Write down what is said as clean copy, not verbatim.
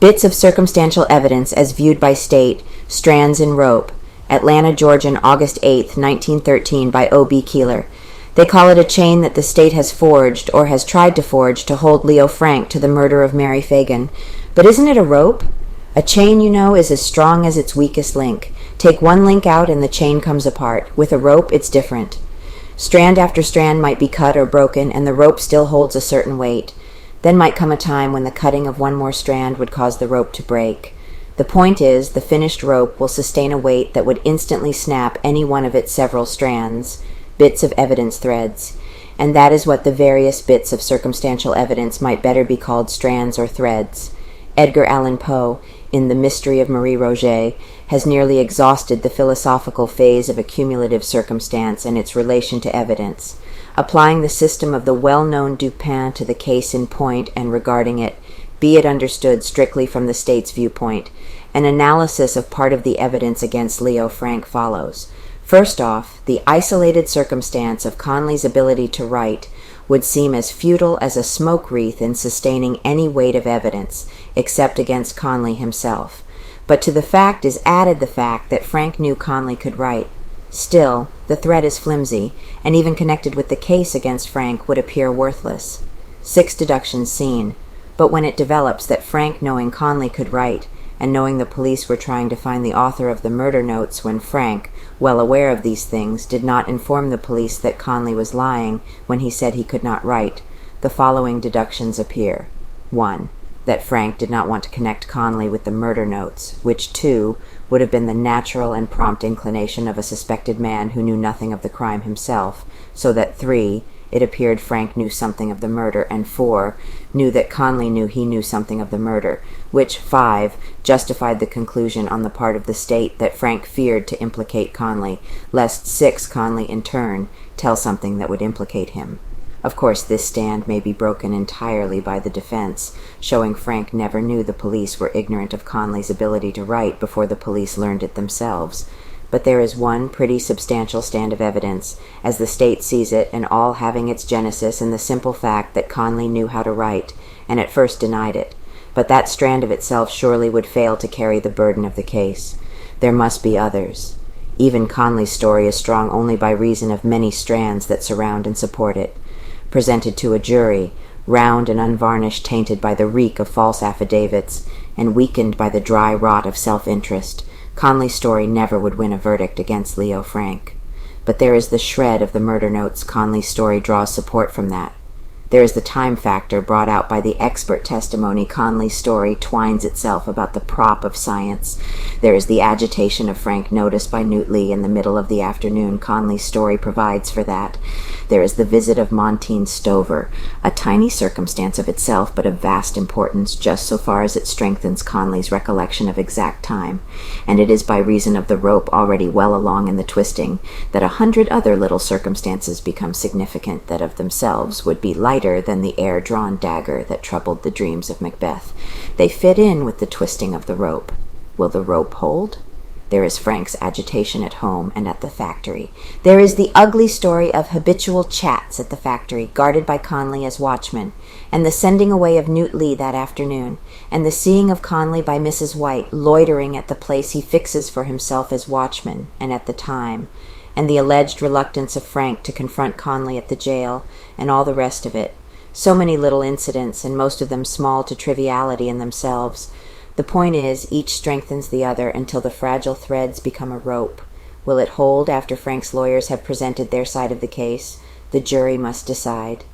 Bits of circumstantial evidence as viewed by state, Strands in rope. Atlanta, Georgian, August 8, 1913, by O.B. KEELER. They call it a chain that the state has forged, or has tried to forge, to hold Leo Frank to the murder of Mary Phagan. But isn't it a rope? A chain, you know, is as strong as its weakest link. Take one link out and the chain comes apart. With a rope, it's different. Strand after strand might be cut or broken, and the rope still holds a certain weight. Then might come a time when the cutting of one more strand would cause the rope to break. The point is, the finished rope will sustain a weight that would instantly snap any one of its several strands, bits of evidence threads. And that is what the various bits of circumstantial evidence might better be called strands or threads. Edgar Allan Poe, in The Mystery of Marie Roget, has nearly exhausted the philosophical phase of accumulative circumstance and its relation to evidence. Applying the system of the well-known Dupin to the case in point and regarding it, be it understood strictly from the state's viewpoint, an analysis of part of the evidence against Leo Frank follows. First off, the isolated circumstance of Conley's ability to write would seem as futile as a smoke wreath in sustaining any weight of evidence, except against Conley himself. But to the fact is added the fact that Frank knew Conley could write. Still, the thread is flimsy, and even connected with the case against Frank would appear worthless. 6 deductions seen. But when it develops that Frank, knowing Conley could write, and knowing the police were trying to find the author of the murder notes when Frank, well aware of these things, did not inform the police that Conley was lying when he said he could not write, the following deductions appear. 1. That Frank did not want to connect Conley with the murder notes, which, 2, would have been the natural and prompt inclination of a suspected man who knew nothing of the crime himself, so that 3, it appeared Frank knew something of the murder, and 4, knew that Conley knew he knew something of the murder, which, 5, justified the conclusion on the part of the state that Frank feared to implicate Conley, lest 6, Conley, in turn, tell something that would implicate him. Of course, this stand may be broken entirely by the defense, showing Frank never knew the police were ignorant of Conley's ability to write before the police learned it themselves. But there is one pretty substantial stand of evidence, as the state sees it, and all having its genesis in the simple fact that Conley knew how to write, and at first denied it. But that strand of itself surely would fail to carry the burden of the case. There must be others. Even Conley's story is strong only by reason of many strands that surround and support it. Presented to a jury, round and unvarnished, tainted by the reek of false affidavits, and weakened by the dry rot of self-interest, Conley's story never would win a verdict against Leo Frank. But there is the shred of the murder notes. Conley's story draws support from that. There is the time factor brought out by the expert testimony. Conley's story twines itself about the prop of science. There is the agitation of Frank noticed by Newt Lee in the middle of the afternoon. Conley's story provides for that. There is the visit of Montine Stover, a tiny circumstance of itself, but of vast importance, just so far as it strengthens Conley's recollection of exact time. And it is by reason of the rope already well along in the twisting that 100 other little circumstances become significant that of themselves would be lighter than the air-drawn dagger that troubled the dreams of Macbeth. They fit in with the twisting of the rope. Will the rope hold? There is Frank's agitation at home and at the factory. There is the ugly story of habitual chats at the factory, guarded by Conley as watchman, and the sending away of Newt Lee that afternoon, and the seeing of Conley by Mrs. White, loitering at the place he fixes for himself as watchman, and at the time, and the alleged reluctance of Frank to confront Conley at the jail, and all the rest of it. So many little incidents, and most of them small to triviality in themselves. The point is, each strengthens the other until the fragile threads become a rope. Will it hold after Frank's lawyers have presented their side of the case? The jury must decide.